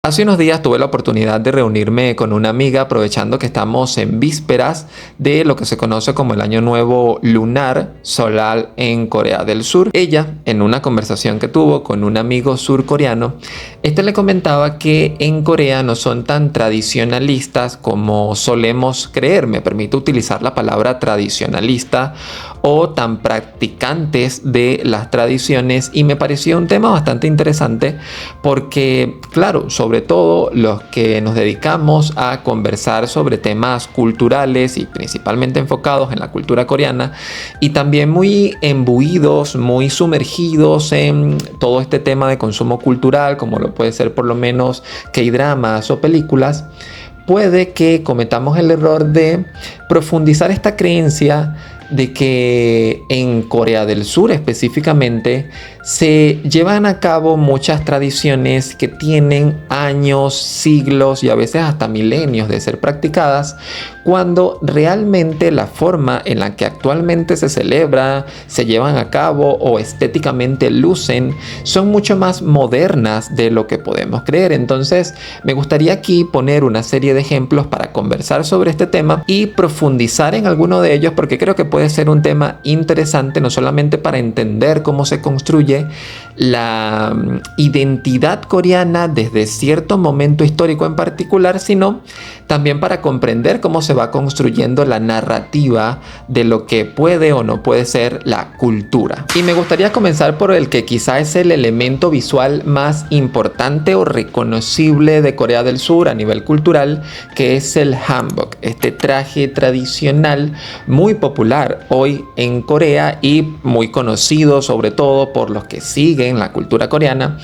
Hace unos días tuve la oportunidad de reunirme con una amiga aprovechando que estamos en vísperas de lo que se conoce como el Año Nuevo Lunar Solar en Corea del Sur. Ella, en una conversación que tuvo con un amigo surcoreano, le comentaba que en Corea no son tan tradicionalistas como solemos creer. Me permito utilizar la palabra tradicionalista o tan practicantes de las tradiciones, y me pareció un tema bastante interesante porque, claro, sobre todo los que nos dedicamos a conversar sobre temas culturales y principalmente enfocados en la cultura coreana, y también muy imbuidos, muy sumergidos en todo este tema de consumo cultural, como lo puede ser por lo menos K-dramas o películas, puede que cometamos el error de profundizar esta creencia de que en Corea del Sur específicamente se llevan a cabo muchas tradiciones que tienen años, siglos y a veces hasta milenios de ser practicadas, cuando realmente la forma en la que actualmente se celebra, se llevan a cabo o estéticamente lucen son mucho más modernas de lo que podemos creer. Entonces, me gustaría aquí poner una serie de ejemplos para conversar sobre este tema y profundizar en alguno de ellos, porque creo que puede ser un tema interesante no solamente para entender cómo se construye la identidad coreana desde cierto momento histórico en particular, sino también para comprender cómo se va construyendo la narrativa de lo que puede o no puede ser la cultura. Y me gustaría comenzar por el que quizá es el elemento visual más importante o reconocible de Corea del Sur a nivel cultural, que es el hanbok, este traje tradicional muy popular hoy en Corea y muy conocido sobre todo por los que siguen la cultura coreana,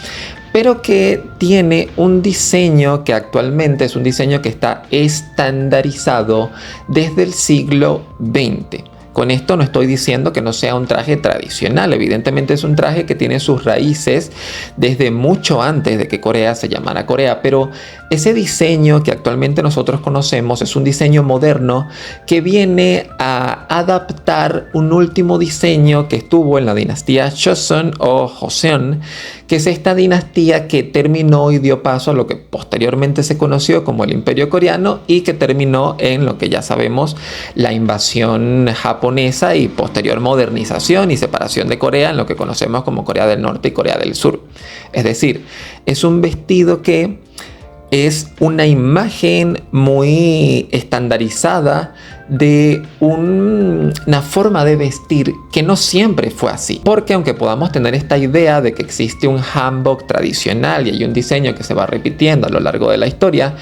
pero que tiene un diseño que actualmente es un diseño que está estandarizado desde el siglo XX. Con esto no estoy diciendo que no sea un traje tradicional, evidentemente es un traje que tiene sus raíces desde mucho antes de que Corea se llamara Corea, pero ese diseño que actualmente nosotros conocemos es un diseño moderno que viene a adaptar un último diseño que estuvo en la dinastía Joseon o Joseon, que es esta dinastía que terminó y dio paso a lo que posteriormente se conoció como el Imperio Coreano y que terminó en lo que ya sabemos, la invasión japonesa y posterior modernización y separación de Corea en lo que conocemos como Corea del Norte y Corea del Sur. Es decir, es un vestido que es una imagen muy estandarizada de una forma de vestir que no siempre fue así. Porque aunque podamos tener esta idea de que existe un hanbok tradicional y hay un diseño que se va repitiendo a lo largo de la historia,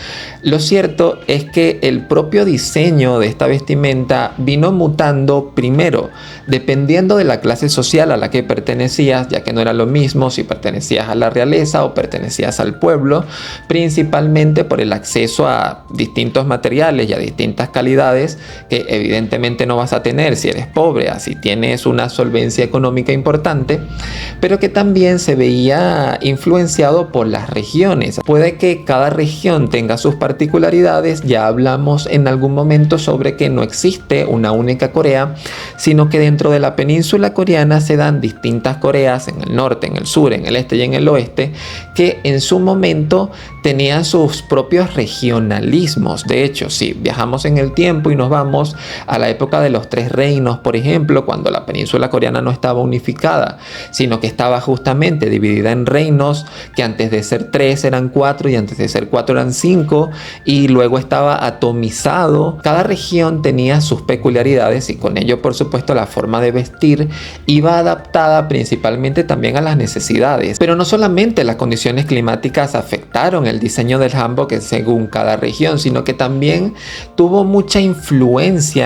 lo cierto es que el propio diseño de esta vestimenta vino mutando primero, dependiendo de la clase social a la que pertenecías, ya que no era lo mismo si pertenecías a la realeza o pertenecías al pueblo, principalmente por el acceso a distintos materiales y a distintas calidades que evidentemente no vas a tener si eres pobre, así tienes una solvencia económica importante, pero que también se veía influenciado por las regiones. Puede que cada región tenga sus particularidades, ya hablamos en algún momento sobre que no existe una única Corea, sino que dentro de la península coreana se dan distintas Coreas, en el norte, en el sur, en el este y en el oeste, que en su momento tenían sus propios regionalismos. De hecho, si viajamos en el tiempo y nos vamos a la época de los tres reinos, por ejemplo, cuando la península coreana no estaba unificada, sino que estaba justamente dividida en reinos que antes de ser tres eran cuatro y antes de ser cuatro eran cinco, y luego estaba atomizado. Cada región tenía sus peculiaridades y con ello, por supuesto, la forma de vestir iba adaptada principalmente también a las necesidades. Pero no solamente las condiciones climáticas afectaron el diseño del hanbok según cada región, sino que también tuvo mucha influencia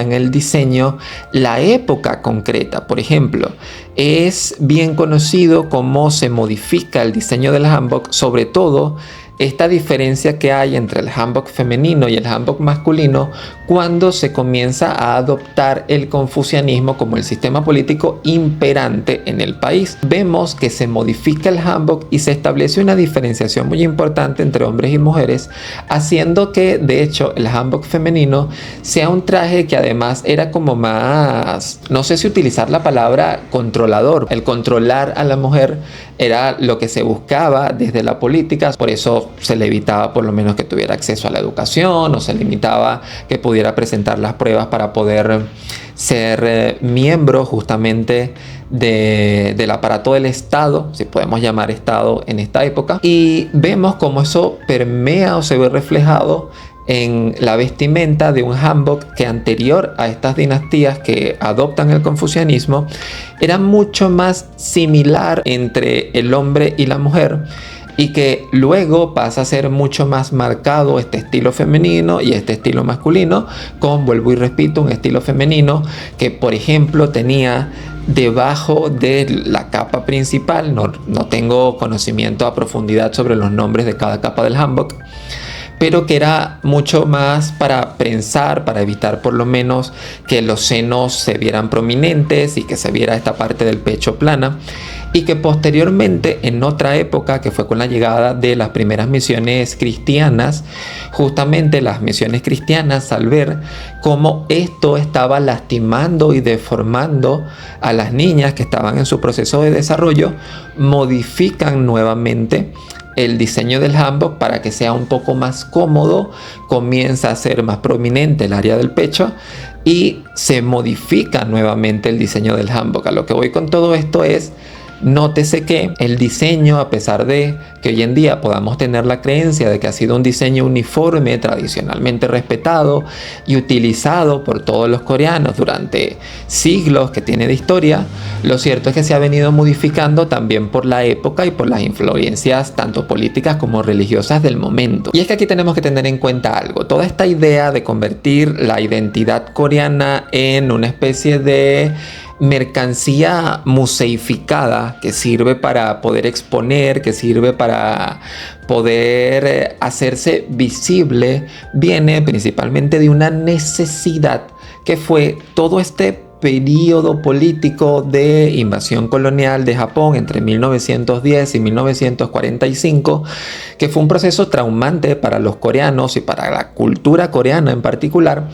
en el diseño la época concreta. Por ejemplo, es bien conocido cómo se modifica el diseño del hanbok, sobre todo esta diferencia que hay entre el hanbok femenino y el hanbok masculino cuando se comienza a adoptar el confucianismo como el sistema político imperante en el país. Vemos que se modifica el hanbok y se establece una diferenciación muy importante entre hombres y mujeres, haciendo que de hecho el hanbok femenino sea un traje que además era como más, no sé si utilizar la palabra controlador. El controlar a la mujer era lo que se buscaba desde la política. Por eso se le evitaba por lo menos que tuviera acceso a la educación, o se limitaba que pudiera presentar las pruebas para poder ser miembro justamente del aparato del Estado, si podemos llamar Estado en esta época. Y vemos cómo eso permea o se ve reflejado en la vestimenta de un hanbok que, anterior a estas dinastías que adoptan el confucianismo, era mucho más similar entre el hombre y la mujer, y que luego pasa a ser mucho más marcado este estilo femenino y este estilo masculino, con, vuelvo y repito, un estilo femenino que, por ejemplo, tenía debajo de la capa principal, no tengo conocimiento a profundidad sobre los nombres de cada capa del hanbok, pero que era mucho más para prensar, para evitar por lo menos que los senos se vieran prominentes y que se viera esta parte del pecho plana, y que posteriormente, en otra época, que fue con la llegada de las primeras misiones cristianas, justamente las misiones cristianas, al ver cómo esto estaba lastimando y deformando a las niñas que estaban en su proceso de desarrollo, modifican nuevamente el diseño del hanbok para que sea un poco más cómodo, comienza a ser más prominente el área del pecho y se modifica nuevamente el diseño del hanbok. A lo que voy con todo esto es, nótese que el diseño, a pesar de que hoy en día podamos tener la creencia de que ha sido un diseño uniforme, tradicionalmente respetado y utilizado por todos los coreanos durante siglos que tiene de historia, lo cierto es que se ha venido modificando también por la época y por las influencias tanto políticas como religiosas del momento. Y es que aquí tenemos que tener en cuenta algo. Toda esta idea de convertir la identidad coreana en una especie de mercancía museificada que sirve para poder exponer, que sirve para poder hacerse visible, viene principalmente de una necesidad que fue todo este periodo político de invasión colonial de Japón entre 1910 y 1945, que fue un proceso traumante para los coreanos y para la cultura coreana en particular,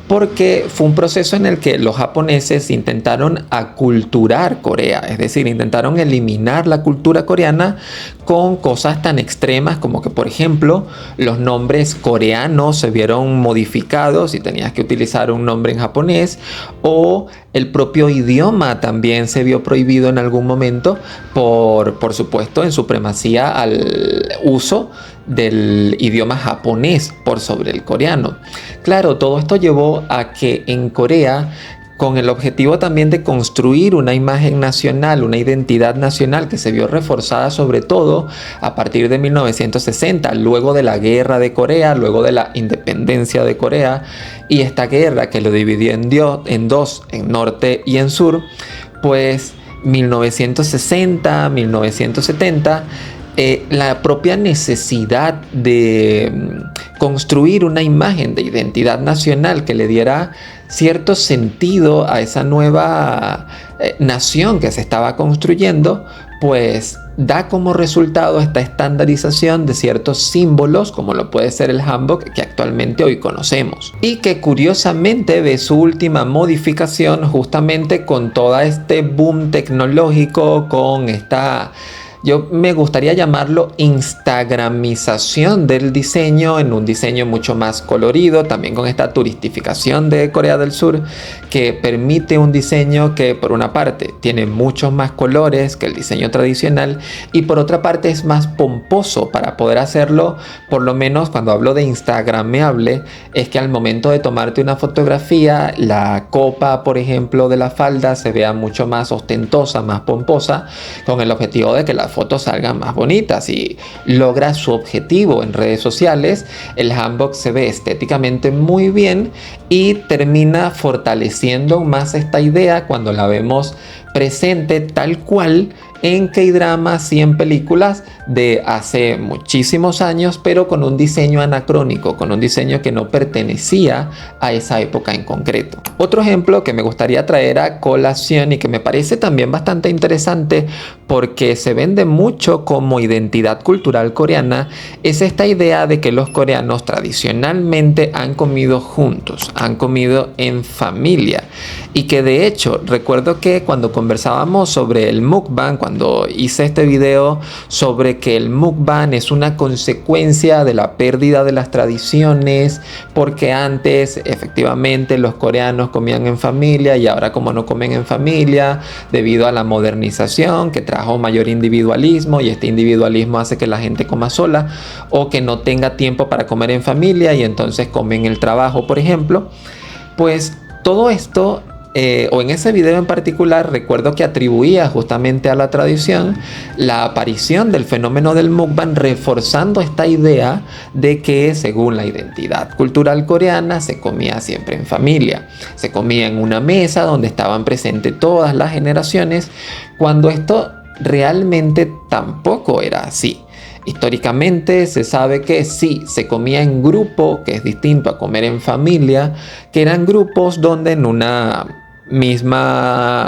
porque fue un proceso en el que los japoneses intentaron aculturar Corea, es decir, intentaron eliminar la cultura coreana con cosas tan extremas como que, por ejemplo, los nombres coreanos se vieron modificados y tenías que utilizar un nombre en japonés, o el propio idioma también se vio prohibido en algún momento por supuesto, en supremacía al uso del idioma japonés por sobre el coreano. Claro, todo esto llevó a que en Corea, con el objetivo también de construir una imagen nacional, una identidad nacional que se vio reforzada sobre todo a partir de 1960, luego de la guerra de Corea, luego de la independencia de Corea, y esta guerra que lo dividió en dos, en norte y en sur, pues 1960, 1970, la propia necesidad de construir una imagen de identidad nacional que le diera cierto sentido a esa nueva nación que se estaba construyendo, pues da como resultado esta estandarización de ciertos símbolos, como lo puede ser el hanbok que actualmente hoy conocemos, y que curiosamente ve su última modificación justamente con todo este boom tecnológico, con esta, yo me gustaría llamarlo, instagramización del diseño, en un diseño mucho más colorido, también con esta turistificación de Corea del Sur, que permite un diseño que por una parte tiene muchos más colores que el diseño tradicional, y por otra parte es más pomposo para poder hacerlo. Por lo menos cuando hablo de instagrameable, es que al momento de tomarte una fotografía, la copa, por ejemplo, de la falda se vea mucho más ostentosa, más pomposa, con el objetivo de que las fotos salgan más bonitas y logra su objetivo en redes sociales. El hanbok se ve estéticamente muy bien y termina fortaleciendo más esta idea cuando la vemos presente tal cual en K-dramas y en películas de hace muchísimos años, pero con un diseño anacrónico, con un diseño que no pertenecía a esa época en concreto. Otro ejemplo que me gustaría traer a colación y que me parece también bastante interesante porque se vende mucho como identidad cultural coreana es esta idea de que los coreanos tradicionalmente han comido juntos, han comido en familia, y que de hecho recuerdo que cuando conversábamos sobre el mukbang, cuando hice este video sobre que el mukbang es una consecuencia de la pérdida de las tradiciones, porque antes efectivamente los coreanos comían en familia y ahora como no comen en familia debido a la modernización que trajo mayor individualismo, y este individualismo hace que la gente coma sola o que no tenga tiempo para comer en familia y entonces comen en el trabajo, por ejemplo. Pues todo esto, o en ese video en particular, recuerdo que atribuía justamente a la tradición la aparición del fenómeno del mukbang, reforzando esta idea de que según la identidad cultural coreana se comía siempre en familia, se comía en una mesa donde estaban presentes todas las generaciones, cuando esto realmente tampoco era así. Históricamente se sabe que sí, se comía en grupo, que es distinto a comer en familia, que eran grupos donde en una misma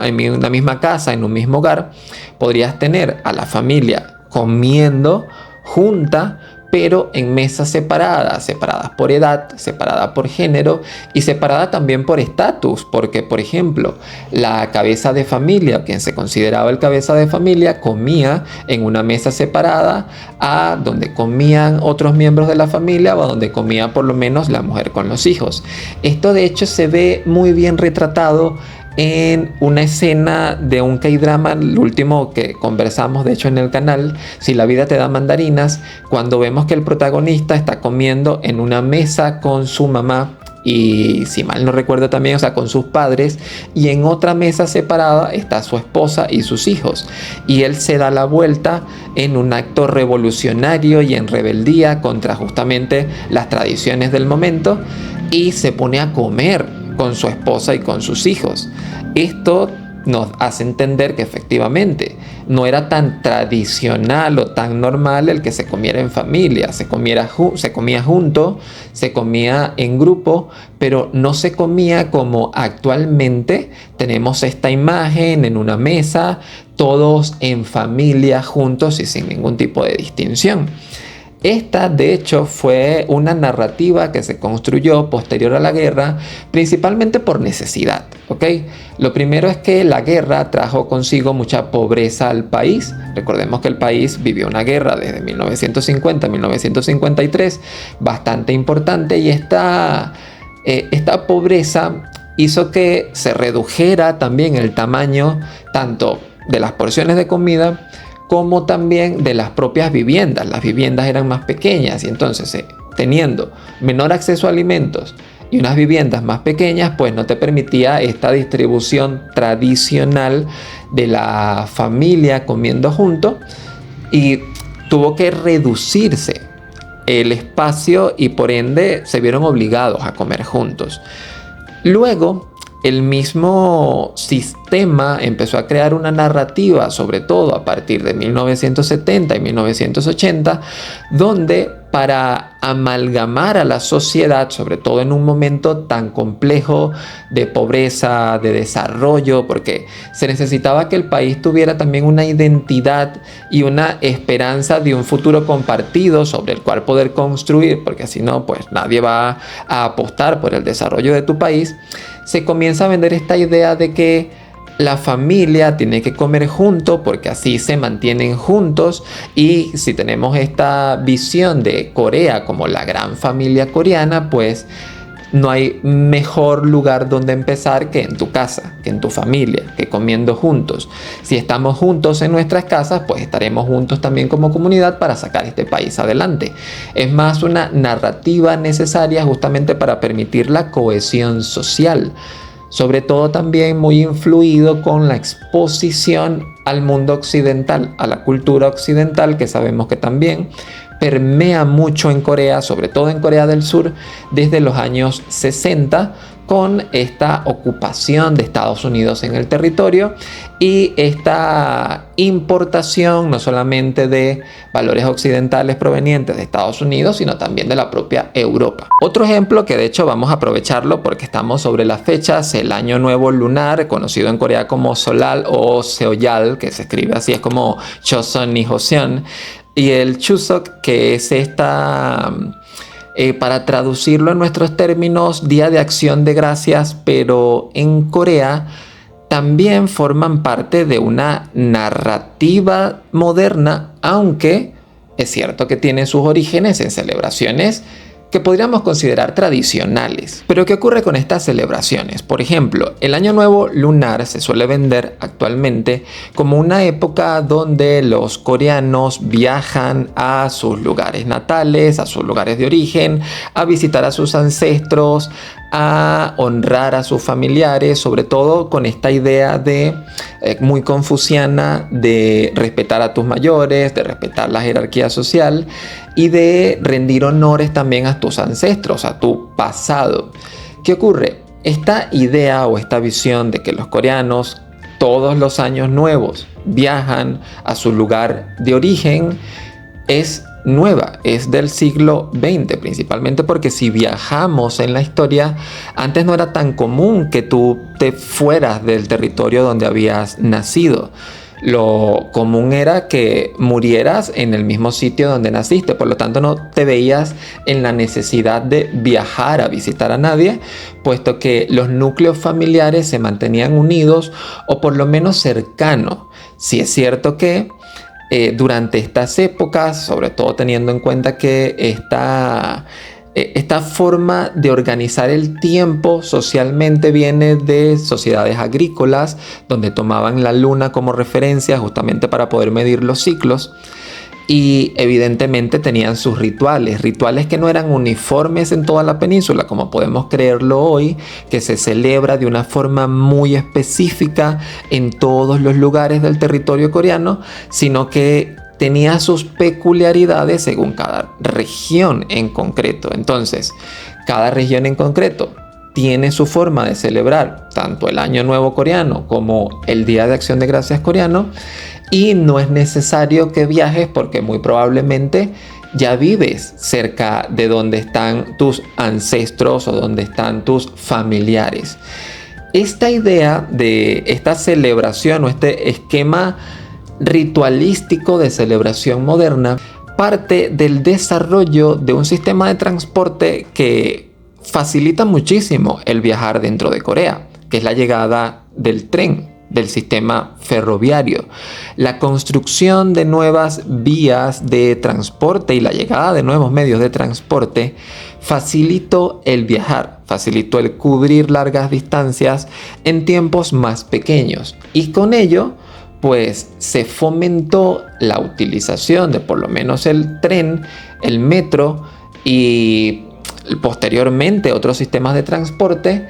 casa, en un mismo hogar, podrías tener a la familia comiendo junta, pero en mesas separadas por edad, separadas por género y separadas también por estatus, porque por ejemplo la cabeza de familia, quien se consideraba el cabeza de familia, comía en una mesa separada a donde comían otros miembros de la familia o a donde comía por lo menos la mujer con los hijos. Esto de hecho se ve muy bien retratado en una escena de un K-drama, el último que conversamos de hecho en el canal, Si la vida te da mandarinas, cuando vemos que el protagonista está comiendo en una mesa con su mamá y, si mal no recuerdo también, o sea, con sus padres, y en otra mesa separada está su esposa y sus hijos, y él se da la vuelta en un acto revolucionario y en rebeldía contra justamente las tradiciones del momento, y se pone a comer con su esposa y con sus hijos. Esto nos hace entender que efectivamente no era tan tradicional o tan normal el que se comiera en familia. Se comía junto, se comía en grupo, pero no se comía como actualmente tenemos esta imagen en una mesa, todos en familia juntos y sin ningún tipo de distinción. Esta, de hecho, fue una narrativa que se construyó posterior a la guerra, principalmente por necesidad, ¿ok? Lo primero es que la guerra trajo consigo mucha pobreza al país. Recordemos que el país vivió una guerra desde 1950 a 1953, bastante importante, y esta pobreza hizo que se redujera también el tamaño tanto de las porciones de comida como también de las propias viviendas. Las viviendas eran más pequeñas y entonces teniendo menor acceso a alimentos y unas viviendas más pequeñas, pues no te permitía esta distribución tradicional de la familia comiendo junto, y tuvo que reducirse el espacio y por ende se vieron obligados a comer juntos. Luego, el mismo sistema empezó a crear una narrativa, sobre todo a partir de 1970 y 1980, donde para amalgamar a la sociedad, sobre todo en un momento tan complejo de pobreza, de desarrollo, porque se necesitaba que el país tuviera también una identidad y una esperanza de un futuro compartido sobre el cual poder construir, porque si no, pues nadie va a apostar por el desarrollo de tu país. Se comienza a vender esta idea de que la familia tiene que comer junto porque así se mantienen juntos, y si tenemos esta visión de Corea como la gran familia coreana, pues no hay mejor lugar donde empezar que en tu casa, que en tu familia, que comiendo juntos. Si estamos juntos en nuestras casas, pues estaremos juntos también como comunidad para sacar este país adelante. Es más una narrativa necesaria justamente para permitir la cohesión social. Sobre todo también muy influido con la exposición al mundo occidental, a la cultura occidental, que sabemos que también permea mucho en Corea, sobre todo en Corea del Sur, desde los años 60, con esta ocupación de Estados Unidos en el territorio y esta importación no solamente de valores occidentales provenientes de Estados Unidos, sino también de la propia Europa. Otro ejemplo, que de hecho vamos a aprovecharlo porque estamos sobre las fechas, el Año Nuevo Lunar, conocido en Corea como Solal o Seollal, que se escribe así, es como Choson y Joseon, y el Chuseok, que es esta... para traducirlo en nuestros términos, Día de Acción de Gracias, pero en Corea también forman parte de una narrativa moderna, aunque es cierto que tienen sus orígenes en celebraciones que podríamos considerar tradicionales. Pero ¿qué ocurre con estas celebraciones? Por ejemplo, el Año Nuevo lunar se suele vender actualmente como una época donde los coreanos viajan a sus lugares natales, a sus lugares de origen, a visitar a sus ancestros, a honrar a sus familiares, sobre todo con esta idea de muy confuciana de respetar a tus mayores, de respetar la jerarquía social y de rendir honores también a tus ancestros, a tu pasado. ¿Qué ocurre? Esta idea o esta visión de que los coreanos todos los años nuevos viajan a su lugar de origen es nueva, es del siglo XX, principalmente porque si viajamos en la historia, antes no era tan común que tú te fueras del territorio donde habías nacido. Lo común era que murieras en el mismo sitio donde naciste, por lo tanto no te veías en la necesidad de viajar a visitar a nadie, puesto que los núcleos familiares se mantenían unidos o por lo menos cercanos. Sí es cierto que durante estas épocas, sobre todo teniendo en cuenta que esta forma de organizar el tiempo socialmente viene de sociedades agrícolas, donde tomaban la luna como referencia justamente para poder medir los ciclos. Y evidentemente tenían sus rituales que no eran uniformes en toda la península, como podemos creerlo hoy, que se celebra de una forma muy específica en todos los lugares del territorio coreano, sino que tenía sus peculiaridades según cada región en concreto. Entonces, cada región en concreto tiene su forma de celebrar tanto el Año Nuevo coreano como el Día de Acción de Gracias coreano, y no es necesario que viajes porque muy probablemente ya vives cerca de donde están tus ancestros o donde están tus familiares. Esta idea de esta celebración o este esquema ritualístico de celebración moderna parte del desarrollo de un sistema de transporte que facilita muchísimo el viajar dentro de Corea, que es la llegada del tren, del sistema ferroviario. La construcción de nuevas vías de transporte y la llegada de nuevos medios de transporte facilitó el viajar, facilitó el cubrir largas distancias en tiempos más pequeños, y con ello pues se fomentó la utilización de por lo menos el tren, el metro y posteriormente otros sistemas de transporte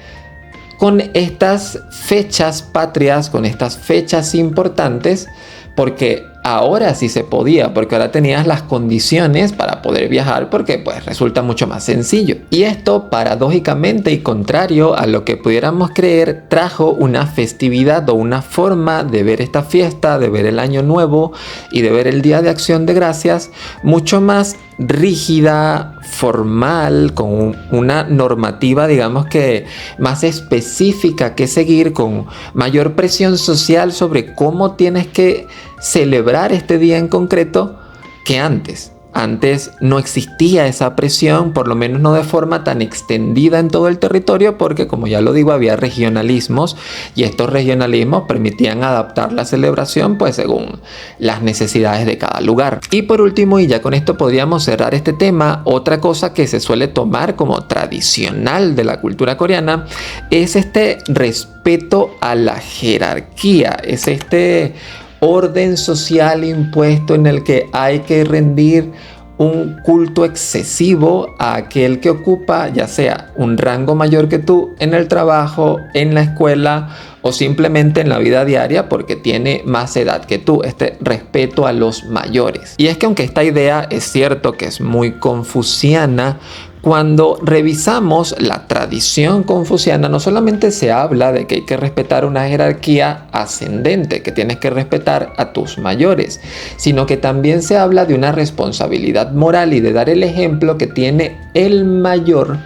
con estas fechas patrias, con estas fechas importantes, porque ahora sí se podía, porque ahora tenías las condiciones para poder viajar, porque pues resulta mucho más sencillo. Y esto, paradójicamente y contrario a lo que pudiéramos creer, trajo una festividad o una forma de ver esta fiesta, de ver el Año Nuevo y de ver el Día de Acción de Gracias mucho más rígida, formal, con una normativa, digamos que más específica que seguir, con mayor presión social sobre cómo tienes que celebrar este día en concreto que antes. Antes no existía esa presión, por lo menos no de forma tan extendida en todo el territorio, porque como ya lo digo, había regionalismos y estos regionalismos permitían adaptar la celebración pues según las necesidades de cada lugar. Y por último, y ya con esto podríamos cerrar este tema, otra cosa que se suele tomar como tradicional de la cultura coreana es este respeto a la jerarquía, es este orden social impuesto en el que hay que rendir un culto excesivo a aquel que ocupa ya sea un rango mayor que tú en el trabajo, en la escuela o simplemente en la vida diaria porque tiene más edad que tú, este respeto a los mayores. Y es que aunque esta idea es cierto que es muy confuciana, cuando revisamos la tradición confuciana, no solamente se habla de que hay que respetar una jerarquía ascendente, que tienes que respetar a tus mayores, sino que también se habla de una responsabilidad moral y de dar el ejemplo que tiene el mayor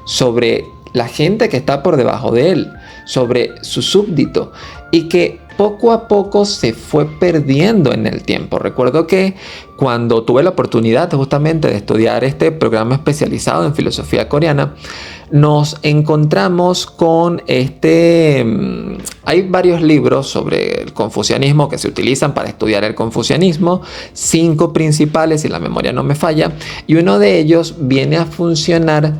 sobre la gente que está por debajo de él, sobre su súbdito, y que poco a poco se fue perdiendo en el tiempo. Recuerdo que cuando tuve la oportunidad justamente de estudiar este programa especializado en filosofía coreana, nos encontramos con hay varios libros sobre el confucianismo que se utilizan para estudiar el confucianismo, 5 principales si la memoria no me falla, y uno de ellos viene a funcionar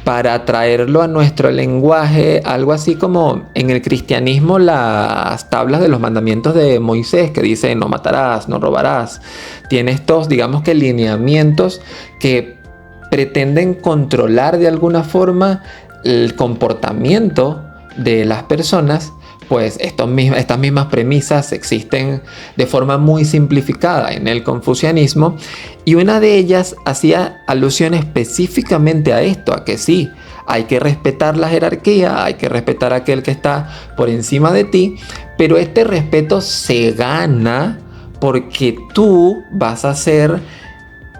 para traerlo a nuestro lenguaje, algo así como en el cristianismo las tablas de los mandamientos de Moisés que dice no matarás, no robarás. Tiene estos, digamos que lineamientos que pretenden controlar de alguna forma el comportamiento de las personas. Pues estas mismas premisas existen de forma muy simplificada en el confucianismo, y una de ellas hacía alusión específicamente a esto, a que sí, hay que respetar la jerarquía, hay que respetar a aquel que está por encima de ti, pero este respeto se gana porque tú vas a ser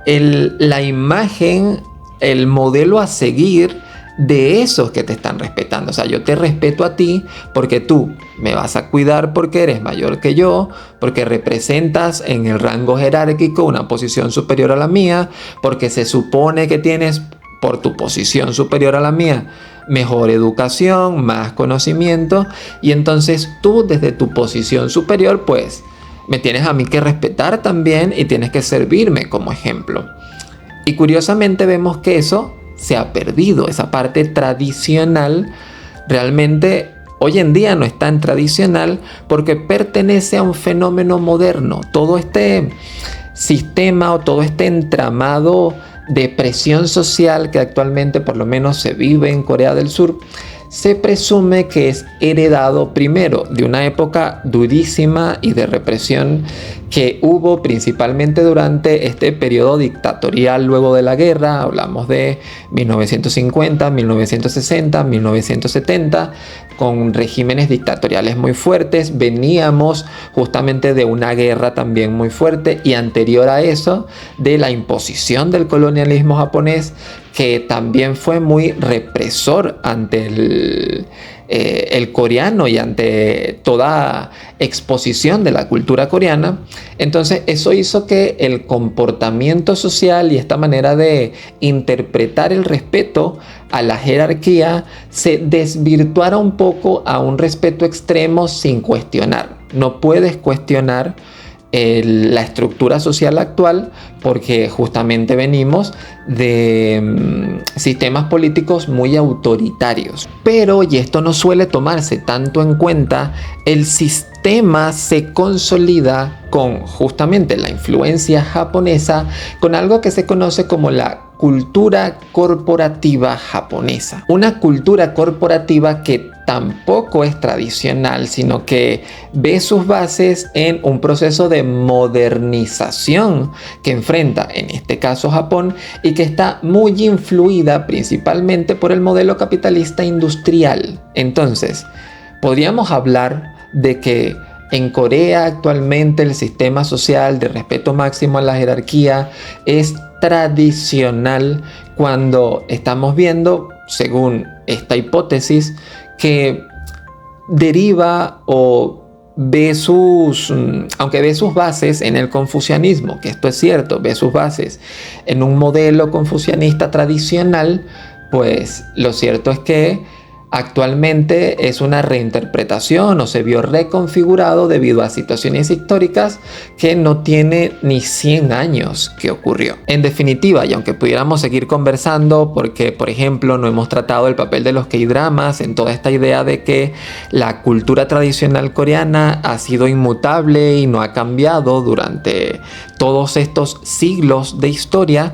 la imagen, el modelo a seguir de esos que te están respetando. O sea, yo te respeto a ti porque tú me vas a cuidar porque eres mayor que yo, porque representas en el rango jerárquico una posición superior a la mía, porque se supone que tienes, por tu posición superior a la mía, mejor educación, más conocimiento, y entonces tú desde tu posición superior pues me tienes a mí que respetar también y tienes que servirme como ejemplo. Y curiosamente vemos que eso se ha perdido, esa parte tradicional realmente hoy en día no es tan tradicional porque pertenece a un fenómeno moderno. Todo este sistema o todo este entramado de presión social que actualmente por lo menos se vive en Corea del Sur, se presume que es heredado primero de una época durísima y de represión que hubo principalmente durante este periodo dictatorial luego de la guerra. Hablamos de 1950, 1960, 1970, con regímenes dictatoriales muy fuertes. Veníamos justamente de una guerra también muy fuerte, y anterior a eso de la imposición del colonialismo japonés, que también fue muy represor ante el coreano y ante toda exposición de la cultura coreana. Entonces eso hizo que el comportamiento social y esta manera de interpretar el respeto a la jerarquía se desvirtuara un poco a un respeto extremo sin cuestionar. No puedes cuestionar la estructura social actual porque justamente venimos de sistemas políticos muy autoritarios. Pero, y esto no suele tomarse tanto en cuenta, el sistema se consolida con justamente la influencia japonesa, con algo que se conoce como la cultura corporativa japonesa. Una cultura corporativa que tampoco es tradicional, sino que ve sus bases en un proceso de modernización que enfrenta, en este caso, Japón, y que está muy influida principalmente por el modelo capitalista industrial. Entonces, podríamos hablar de que en Corea actualmente el sistema social de respeto máximo a la jerarquía es tradicional cuando estamos viendo, según esta hipótesis, que deriva o aunque ve sus bases en el confucianismo, que esto es cierto, ve sus bases en un modelo confucianista tradicional, pues lo cierto es que actualmente es una reinterpretación o se vio reconfigurado debido a situaciones históricas que no tiene ni 100 años que ocurrió. En definitiva, y aunque pudiéramos seguir conversando porque, por ejemplo, no hemos tratado el papel de los K-dramas en toda esta idea de que la cultura tradicional coreana ha sido inmutable y no ha cambiado durante todos estos siglos de historia,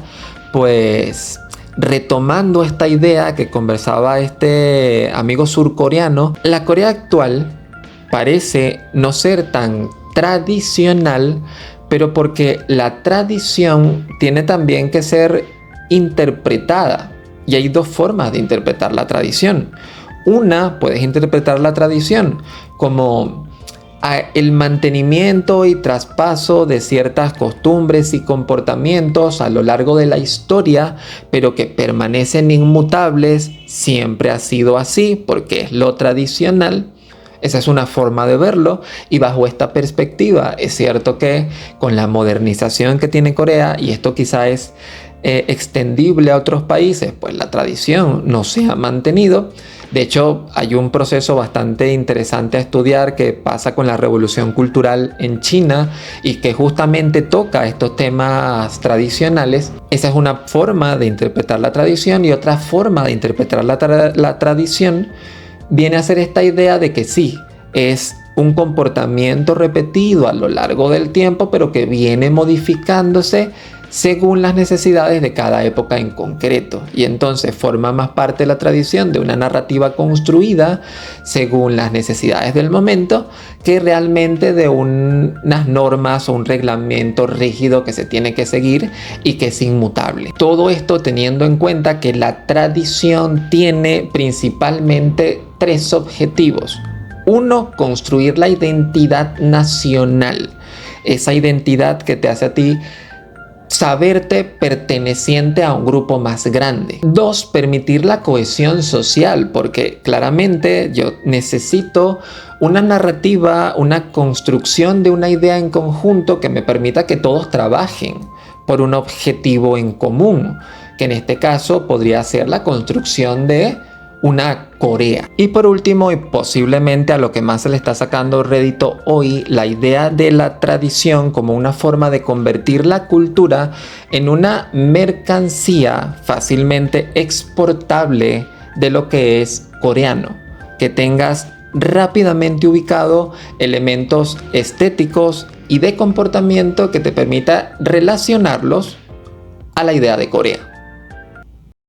pues retomando esta idea que conversaba este amigo surcoreano, la Corea actual parece no ser tan tradicional, pero porque la tradición tiene también que ser interpretada. Y hay dos formas de interpretar la tradición. Una, puedes interpretar la tradición como el mantenimiento y traspaso de ciertas costumbres y comportamientos a lo largo de la historia, pero que permanecen inmutables, siempre ha sido así porque es lo tradicional. Esa es una forma de verlo, y bajo esta perspectiva es cierto que con la modernización que tiene Corea, y esto quizá es extendible a otros países, pues la tradición no se ha mantenido. De hecho, hay un proceso bastante interesante a estudiar que pasa con la revolución cultural en China y que justamente toca estos temas tradicionales. Esa es una forma de interpretar la tradición, y otra forma de interpretar la tradición viene a ser esta idea de que sí, es un comportamiento repetido a lo largo del tiempo, pero que viene modificándose según las necesidades de cada época en concreto, y entonces forma más parte de la tradición de una narrativa construida según las necesidades del momento que realmente de unas normas o un reglamento rígido que se tiene que seguir y que es inmutable. Todo esto teniendo en cuenta que la tradición tiene principalmente tres objetivos. Uno, construir la identidad nacional, esa identidad que te hace a ti saberte perteneciente a un grupo más grande. Dos, permitir la cohesión social, porque claramente yo necesito una narrativa, una construcción de una idea en conjunto que me permita que todos trabajen por un objetivo en común, que en este caso podría ser la construcción de una Corea. Y por último, y posiblemente a lo que más se le está sacando rédito hoy, la idea de la tradición como una forma de convertir la cultura en una mercancía fácilmente exportable de lo que es coreano, que tengas rápidamente ubicado elementos estéticos y de comportamiento que te permita relacionarlos a la idea de Corea.